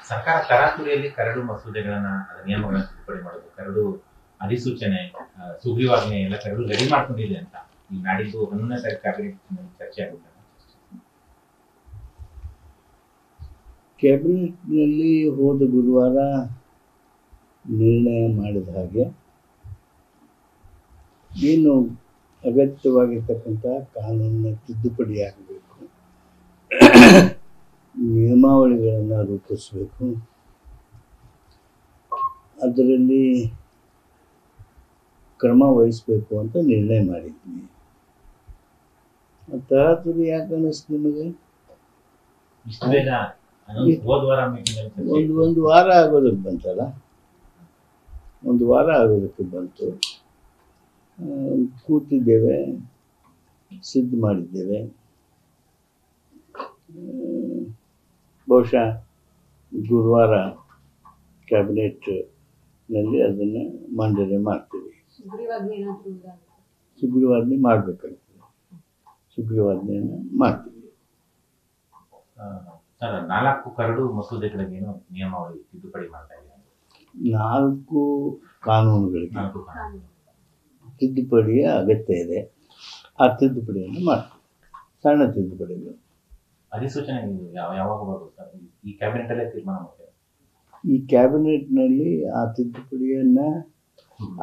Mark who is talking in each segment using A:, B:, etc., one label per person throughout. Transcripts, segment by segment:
A: ಸರ್ಕಾರ ತರಾತುರಿಯಲ್ಲಿ ಕರಡು ಮಸೂದೆಗಳನ್ನ ನಿಯಮಗಳನ್ನ ತಿದ್ದುಪಡಿ ಮಾಡೋದು, ಕರಡು ಅಧಿಸೂಚನೆ, ಸುಗ್ರೀವಾಜ್ಞೆ ಎಲ್ಲ ಕರಡು ರೆಡಿ ಮಾಡ್ಕೊಂಡಿದೆ ಅಂತ ಈ ನಾಡಿದ್ದು 11ನೇ ತಾರೀಕು ಕ್ಯಾಬಿನೆಟ್ ಚರ್ಚೆ ಆಗುತ್ತೆ.
B: ಕ್ಯಾಬಿನೆಟ್ನಲ್ಲಿ ಹೋದ ಗುರುವಾರ ನಿರ್ಣಯ ಮಾಡಿದ ಹಾಗೆ ಏನು ಅಗತ್ಯವಾಗಿರ್ತಕ್ಕಂಥ ಕಾನೂನಿನ ತಿದ್ದುಪಡಿ ಆಗಬೇಕು, ನಿಯಮಾವಳಿಗಳನ್ನು ರೂಪಿಸಬೇಕು, ಅದರಲ್ಲಿ ಕ್ರಮ ವಹಿಸಬೇಕು ಅಂತ ನಿರ್ಣಯ ಮಾಡಿದ್ವಿ. ತರಾತುರಿ ಯಾಕೆ ಅನ್ನಿಸ್ತು ನಿಮಗೆ? ಒಂದು ವಾರ ಆಗೋದಕ್ಕೆ ಬಂತಲ್ಲ, ಒಂದು ವಾರ ಆಗೋದಕ್ಕೆ ಬಂತು. ಕೂತಿದ್ದೇವೆ, ಸಿದ್ಧ ಮಾಡಿದ್ದೇವೆ. ಬಹುಶಃ ಗುರುವಾರ ಕ್ಯಾಬಿನೆಟ್ನಲ್ಲಿ ಅದನ್ನು ಮಂಡನೆ ಮಾಡ್ತೀವಿ. ಸುಗ್ರೀವಾಜ್ಞೆ ಮಾಡಬೇಕಾಗ್ತದೆ, ಸುಗ್ರೀವಾಜ್ಞೆಯನ್ನು ಮಾಡ್ತೀವಿ.
A: ಸರ್, 4 ಕರಡು ಮಸೂದೆಗಳಿಗೇನು ನಿಯಮಾವಳಿ ತಿದ್ದುಪಡಿ ಮಾಡ್ತಾ ಇದ್ದಾರೆ.
B: 4 ಕಾನೂನುಗಳಿಗೆ ತಿದ್ದುಪಡಿಯ ಅಗತ್ಯ ಇದೆ. ಆ ತಿದ್ದುಪಡಿಯನ್ನು ಮಾಡ್ತೀವಿ, ಸಣ್ಣ ತಿದ್ದುಪಡಿಗಳು.
A: ಅಧಿಸೂಚನೆ ಯಾವಾಗ ಬರುತ್ತೆ ಸರ್? ಈ ಕ್ಯಾಬಿನೆಟ್ ಅಲ್ಲೇ ತೀರ್ಮಾನ ಮಾಡ್ತೇವೆ.
B: ಈ ಕ್ಯಾಬಿನೆಟ್ನಲ್ಲಿ ಆ ತಿದ್ದುಪಡಿಯನ್ನು,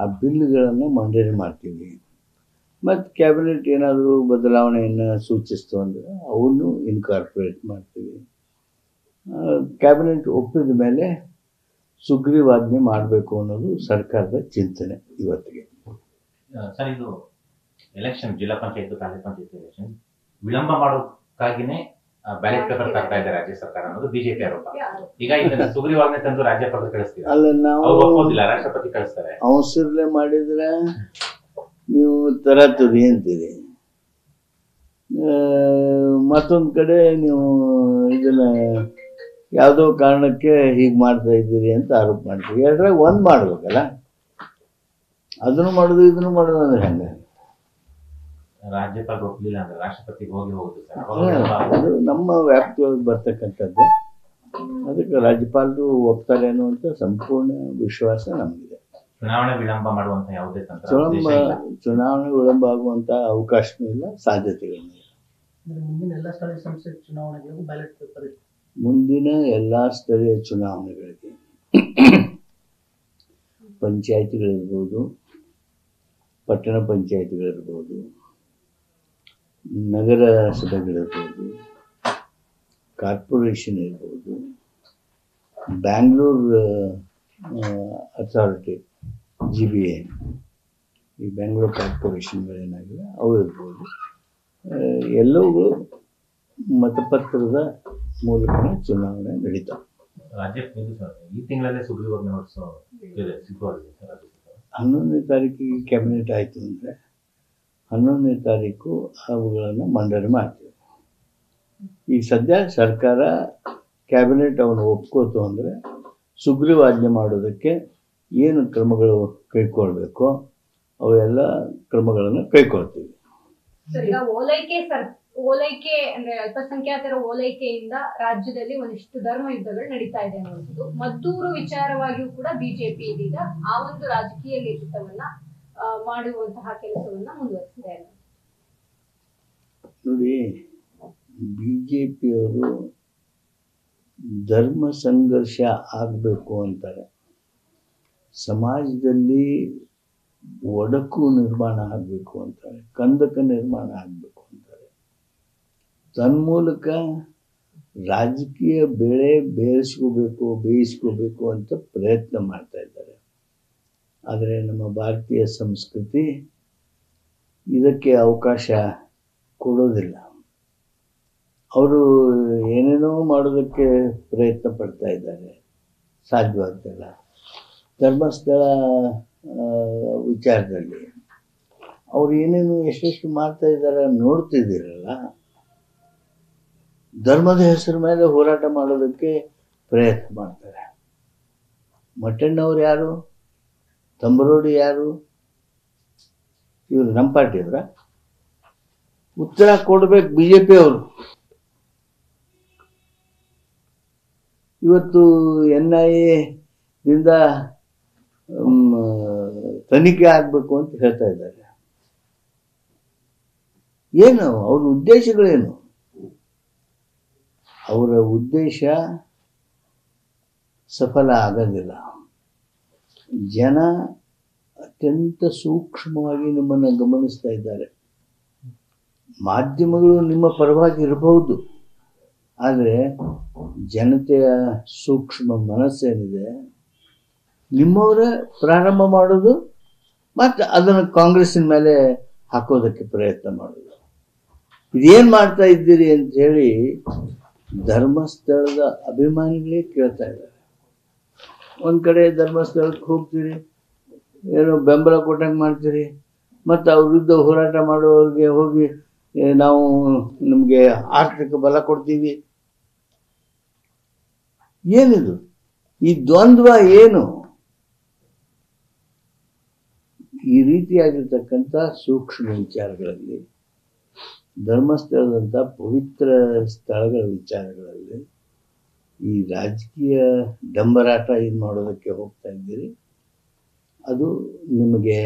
B: ಆ ಬಿಲ್ಗಳನ್ನು ಮಂಡನೆ ಮಾಡ್ತೀವಿ. ಮತ್ತು ಕ್ಯಾಬಿನೆಟ್ ಏನಾದರೂ ಬದಲಾವಣೆಯನ್ನು ಸೂಚಿಸ್ತು ಅಂದರೆ ಅವನ್ನು ಇನ್ಕಾರ್ಪೊರೇಟ್ ಮಾಡ್ತೀವಿ. ಕ್ಯಾಬಿನೆಟ್ ಒಪ್ಪಿದ ಮೇಲೆ ಸುಗ್ರೀವಾಜ್ಞೆ ಮಾಡಬೇಕು ಅನ್ನೋದು ಸರ್ಕಾರದ ಚಿಂತನೆ ಇವತ್ತಿಗೆ.
A: ಸರ್, ಇದು ಎಲೆಕ್ಷನ್, ಜಿಲ್ಲಾ ಪಂಚಾಯತ್, ತಾಲೂಕ್ ಪಂಚಾಯತ್ ಎಲೆಕ್ಷನ್ ವಿಳಂಬ ಮಾಡೋಕ್ಕಾಗಿನೇ ಬ್ಯಾಲೆಟ್ ಪೇಪರ್ ತರ್ತಾ ಇದೆ ರಾಜ್ಯ ಸರ್ಕಾರ ಅನ್ನೋದು ಬಿಜೆಪಿ ಆರೋಪ. ಈಗ ಇದನ್ನ ಸುಗ್ರೀವಾಜ್ಞೆ ತಂದು ರಾಜ್ಯಪಾಲ ಕಳಿಸ್ತೀವಿ,
B: ಅಲ್ಲ ನಾವು
A: ಒಪ್ಪೋದಿಲ್ಲ, ರಾಷ್ಟ್ರಪತಿ ಕಳಿಸ್ತಾರೆ.
B: ಅವಸರಲೆ ಮಾಡಿದ್ರೆ ನೀವು ತರಾತುರಿ ಅಂತೀರಿ, ಮತ್ತೊಂದು ಕಡೆ ನೀವು ಇದನ್ನ ಯಾವುದೋ ಕಾರಣಕ್ಕೆ ಹೀಗೆ ಮಾಡ್ತಾ ಇದ್ದೀರಿ ಅಂತ ಆರೋಪ ಮಾಡ್ತೀವಿ. ಎರಡರಾಗ ಒಂದು ಮಾಡ್ಬೇಕಲ್ಲ, ಅದನ್ನು ಮಾಡೋದು ಇದನ್ನು ಮಾಡೋದು ಅಂದ್ರೆ ಹೆಂಗೆ?
A: ರಾಜ್ಯಪಾಲ ಒಪ್ಪಲಿಲ್ಲ ಅಂದ್ರೆ ರಾಷ್ಟ್ರಪತಿಗೆ ಹೋಗುದು ಸರ್.
B: ಅದು ನಮ್ಮ ವ್ಯಾಪ್ತಿಯೊಳಗೆ ಬರ್ತಕ್ಕಂಥದ್ದು. ಅದಕ್ಕೆ ರಾಜ್ಯಪಾಲರು ಒಪ್ತಾರೆ ಅನ್ನುವಂಥ ಸಂಪೂರ್ಣ ವಿಶ್ವಾಸ ನಮಗಿದೆ.
A: ಚುನಾವಣೆ ವಿಳಂಬ ಮಾಡುವಂತ ಯಾವುದೇ
B: ಚುನಾವಣೆ ವಿಳಂಬ ಆಗುವಂತ ಅವಕಾಶನೂ ಇಲ್ಲ, ಸಾಧ್ಯತೆಗಳೂ ಇಲ್ಲ.
C: ಮುಂದಿನ ಎಲ್ಲ ಸ್ಥಳೀಯ ಸಂಸ್ಥೆ ಚುನಾವಣೆಗಳಿಗೂ ಬ್ಯಾಲೆಟ್ ಪೇಪರ್ ಇದೆ.
B: ಮುಂದಿನ ಎಲ್ಲ ಸ್ಥಳೀಯ ಚುನಾವಣೆಗಳಿಗೆ ಪಂಚಾಯಿತಿಗಳಿರ್ಬೋದು, ಪಟ್ಟಣ ಪಂಚಾಯಿತಿಗಳಿರ್ಬೋದು, ನಗರ ಸಭೆಗಳಿರ್ಬೋದು, ಕಾರ್ಪೊರೇಷನ್ ಇರ್ಬೋದು, ಬ್ಯಾಂಗ್ಳೂರು ಅಥಾರಿಟಿ GBA, ಈ ಬೆಂಗಳೂರು ಕಾರ್ಪೊರೇಷನ್ಗಳೇನಾಗಿವೆ ಅವು ಇರ್ಬೋದು, ಎಲ್ಲವುಗಳು ಮತಪತ್ರದ ಮೂಲಕ ಚುನಾವಣೆ ನಡೀತಾವೆ.
A: ಈ ತಿಂಗಳಲ್ಲೇ ಸುಗ್ರೀವಾಜ್ಞೆ ಹೊರಡಿಸೋ
B: 11ನೇ ತಾರೀಕಿಗೆ ಕ್ಯಾಬಿನೆಟ್ ಆಯಿತು ಅಂದರೆ 11ನೇ ತಾರೀಕು ಅವುಗಳನ್ನು ಮಂಡನೆ ಮಾಡ್ತೀವಿ. ಈಗ ಸದ್ಯ ಸರ್ಕಾರ ಕ್ಯಾಬಿನೆಟ್ ಅವನು ಒಪ್ಕೋತು ಅಂದರೆ ಸುಗ್ರೀವಾಜ್ಞೆ ಮಾಡೋದಕ್ಕೆ ಏನು ಕ್ರಮಗಳು ಕೈಗೊಳ್ಬೇಕೋ ಅವೆಲ್ಲ ಕ್ರಮಗಳನ್ನು ಕೈಗೊಳ್ತೀವಿ.
D: ಓಲೈಕೆ ಅಂದ್ರೆ ಅಲ್ಪಸಂಖ್ಯಾತರ ಓಲೈಕೆಯಿಂದ ರಾಜ್ಯದಲ್ಲಿ ಒಂದಿಷ್ಟು ಧರ್ಮ ಯುದ್ಧಗಳು ನಡೀತಾ ಇದೆ ಅನ್ನೋದು ಮದ್ದೂರು ವಿಚಾರವಾಗಿಯೂ ಕೂಡ ಬಿಜೆಪಿ ಇದೀಗ ಆ ಒಂದು ರಾಜಕೀಯ ನೇತೃತ್ವವನ್ನ ಮಾಡುವಂತಹ ಕೆಲಸವನ್ನ ಮುಂದುವರಿಸಿದೆ.
B: ನೋಡಿ, ಬಿಜೆಪಿಯವರು ಧರ್ಮ ಸಂಘರ್ಷ ಆಗಬೇಕು ಅಂತಾರೆ, ಸಮಾಜದಲ್ಲಿ ಒಡಕು ನಿರ್ಮಾಣ ಆಗಬೇಕು ಅಂತಾರೆ, ಕಂದಕ ನಿರ್ಮಾಣ ಆಗಬೇಕು ಅಂತಾರೆ. ತನ್ಮೂಲಕ ರಾಜಕೀಯ ಬೆಳೆ ಬೇಯಿಸ್ಕೋಬೇಕು ಅಂತ ಪ್ರಯತ್ನ ಮಾಡ್ತಾ ಇದ್ದಾರೆ. ಆದರೆ ನಮ್ಮ ಭಾರತೀಯ ಸಂಸ್ಕೃತಿ ಇದಕ್ಕೆ ಅವಕಾಶ ಕೊಡೋದಿಲ್ಲ. ಅವರು ಏನೇನೋ ಮಾಡೋದಕ್ಕೆ ಪ್ರಯತ್ನ ಪಡ್ತಾ ಇದ್ದಾರೆ, ಸಾಧ್ಯವಾಗ್ತಿಲ್ಲ. ಧರ್ಮಸ್ಥಳ ವಿಚಾರದಲ್ಲಿ ಅವ್ರು ಏನೇನು ಎಷ್ಟೆಷ್ಟು ಮಾಡ್ತಾ ಇದ್ದಾರೆ ನೋಡ್ತಿದ್ದೀರಲ್ಲ. ಧರ್ಮದ ಹೆಸರು ಮೇಲೆ ಹೋರಾಟ ಮಾಡೋದಕ್ಕೆ ಪ್ರಯತ್ನ ಮಾಡ್ತಾರೆ. ಮಟ್ಟಣ್ಣವ್ರು ಯಾರು? ತಂಬರೋಡಿ ಯಾರು? ಇವರು ನಮ್ಮ ಪಾರ್ಟಿ ಅವರ? ಉತ್ತರ ಕೊಡ್ಬೇಕು ಬಿಜೆಪಿ ಅವರು. ಇವತ್ತು NIA-ದಿಂದ ತನಿಖೆ ಆಗಬೇಕು ಅಂತ ಹೇಳ್ತಾ ಇದ್ದಾರೆ. ಏನು ಅವ್ರ ಉದ್ದೇಶಗಳೇನು? ಅವರ ಉದ್ದೇಶ ಸಫಲ ಆಗೋದಿಲ್ಲ. ಜನ ಅತ್ಯಂತ ಸೂಕ್ಷ್ಮವಾಗಿ ನಿಮ್ಮನ್ನು ಗಮನಿಸ್ತಾ ಇದ್ದಾರೆ. ಮಾಧ್ಯಮಗಳು ನಿಮ್ಮ ಪರವಾಗಿ ಇರಬಹುದು, ಆದರೆ ಜನತೆಯ ಸೂಕ್ಷ್ಮ ಮನಸ್ಸೇನಿದೆ ನಿಮ್ಮವರೇ ಪ್ರಾರಂಭ ಮಾಡೋದು ಮತ್ತು ಅದನ್ನು ಕಾಂಗ್ರೆಸ್ಸಿನ ಮೇಲೆ ಹಾಕೋದಕ್ಕೆ ಪ್ರಯತ್ನ ಮಾಡೋದು. ಇದೇನು ಮಾಡ್ತಾ ಇದ್ದೀರಿ ಅಂತ ಹೇಳಿ ಧರ್ಮಸ್ಥಳದ ಅಭಿಮಾನಿಗಳೇ ಕೇಳ್ತಾ ಇದ್ದಾರೆ. ಒಂದು ಕಡೆ ಧರ್ಮಸ್ಥಳಕ್ಕೆ ಹೋಗ್ತೀರಿ, ಏನೋ ಬೆಂಬಲ ಕೊಟ್ಟಂಗೆ ಮಾಡ್ತೀರಿ, ಮತ್ತು ಅವ್ರ ವಿರುದ್ಧ ಹೋರಾಟ ಮಾಡೋರಿಗೆ ಹೋಗಿ ನಾವು ನಿಮಗೆ ಆರ್ಥಿಕ ಬಲ ಕೊಡ್ತೀವಿ. ಏನಿದು ಈ ದ್ವಂದ್ವ? ಏನು ಈ ರೀತಿಯಾಗಿರ್ತಕ್ಕಂಥ ಸೂಕ್ಷ್ಮ ವಿಚಾರಗಳಲ್ಲಿ, ಧರ್ಮಸ್ಥಳದಂಥ ಪವಿತ್ರ ಸ್ಥಳಗಳ ವಿಚಾರಗಳಲ್ಲಿ ಈ ರಾಜಕೀಯ ಡಂಬರಾಟ ಏನು ಮಾಡೋದಕ್ಕೆ ಹೋಗ್ತಾ ಇದ್ದೀರಿ, ಅದು ನಿಮಗೆ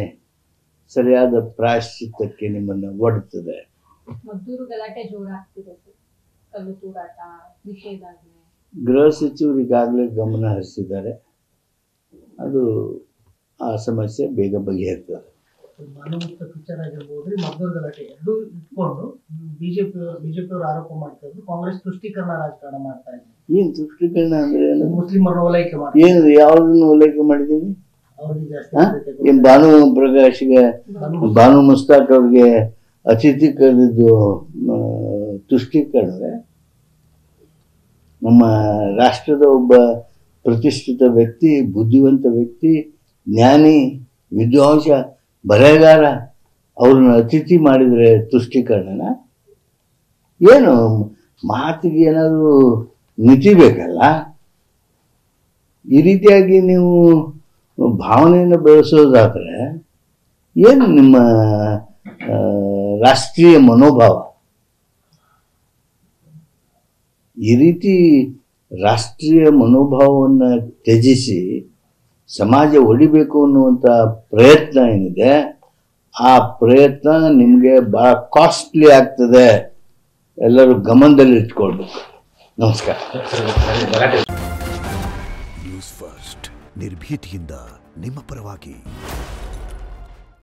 B: ಸರಿಯಾದ ಪ್ರಾಯಶ್ಚಿತ್ತಕ್ಕೆ ನಿಮ್ಮನ್ನು ಒಡ್ತದೆ.
D: ಮದ್ದೂರು ಗಲಾಟೆ ಜೋರಾಗ್ತಿದೆ, ಕಲ್ಲು ತೂರಾಟ, ನಿಷೇಧಾಜ್ಞೆ.
B: ಗೃಹ ಸಚಿವರು ಈಗಾಗಲೇ ಗಮನ ಹರಿಸಿದ್ದಾರೆ. ಅದು ಆ ಸಮಸ್ಯೆ ಬೇಗ ಬಗೆಹರ್ತದೆ.
C: ಮಾನವತ್ವ ವಿಚಾರ ಆಗಿರ್ಬೋದ್ರಿ, ಮದ್ದೂರು ಗಲಾಟೆ ಎರಡೂ ಇಟ್ಕೊಂಡು ಬಿಜೆಪಿಯವರು ಆರೋಪ ಮಾಡ್ತಾ ಇದ್ರು ಕಾಂಗ್ರೆಸ್ ತುಷ್ಟೀಕರಣ ರಾಜಕಾರಣ ಮಾಡ್ತಾ ಇದ್ದಾರೆ.
B: ಏನು ತುಷ್ಟೀಕರಣ ಅಂದ್ರೆ ಏನು?
C: ಮುಸ್ಲಿಮರನ್ನ ಓಲೈಕೆ ಮಾಡ್ತಾರೆ.
B: ಏನು ಯಾವುದನ್ನು ಓಲೈಕೆ ಮಾಡಿದ್ದೀವಿ?
C: ಅವ್ರಿಗೆ ಜಾಸ್ತಿ
B: ಏನು ಭಾನು ಪ್ರಕಾಶ್ಗೆ, ಭಾನು ಮುಸ್ತಾಕ್ ಅವ್ರಿಗೆ ಅತಿಥಿ ಕರೆದಿದ್ದು ತುಷ್ಟೀಕರಣವೇ? ನಮ್ಮ ರಾಷ್ಟ್ರದ ಒಬ್ಬ ಪ್ರತಿಷ್ಠಿತ ವ್ಯಕ್ತಿ, ಬುದ್ಧಿವಂತ ವ್ಯಕ್ತಿ, ಜ್ಞಾನಿ, ವಿದ್ವಾಂಸ, ಬರೆಹಗಾರ, ಅವ್ರನ್ನ ಅತಿಥಿ ಮಾಡಿದರೆ ತುಷ್ಟೀಕರಣನ? ಏನು ಮಾತಿಗೆ ಏನಾದರೂ ಮಿತಿ ಬೇಕಲ್ಲ. ಈ ರೀತಿಯಾಗಿ ನೀವು ಭಾವನೆಯನ್ನು ಬೆಳೆಸೋದಾದರೆ ಏನು ನಿಮ್ಮ ರಾಷ್ಟ್ರೀಯ ಮನೋಭಾವ? ಈ ರೀತಿ ರಾಷ್ಟ್ರೀಯ ಮನೋಭಾವವನ್ನು ತ್ಯಜಿಸಿ ಸಮಾಜ ಒಡಿಬೇಕು ಅನ್ನುವಂಥ ಪ್ರಯತ್ನ ಏನಿದೆ, ಆ ಪ್ರಯತ್ನ ನಿಮಗೆ ಭಾಳ ಕಾಸ್ಟ್ಲಿ ಆಗ್ತದೆ. ಎಲ್ಲರೂ ಗಮನದಲ್ಲಿ ಇಟ್ಕೊಳ್ಬೇಕು. ನಮಸ್ಕಾರ.
E: ನ್ಯೂಸ್ ಫಸ್ಟ್ ನಿರ್ಭೀತಿಯಿಂದ ನಿಮ್ಮ ಪರವಾಗಿ.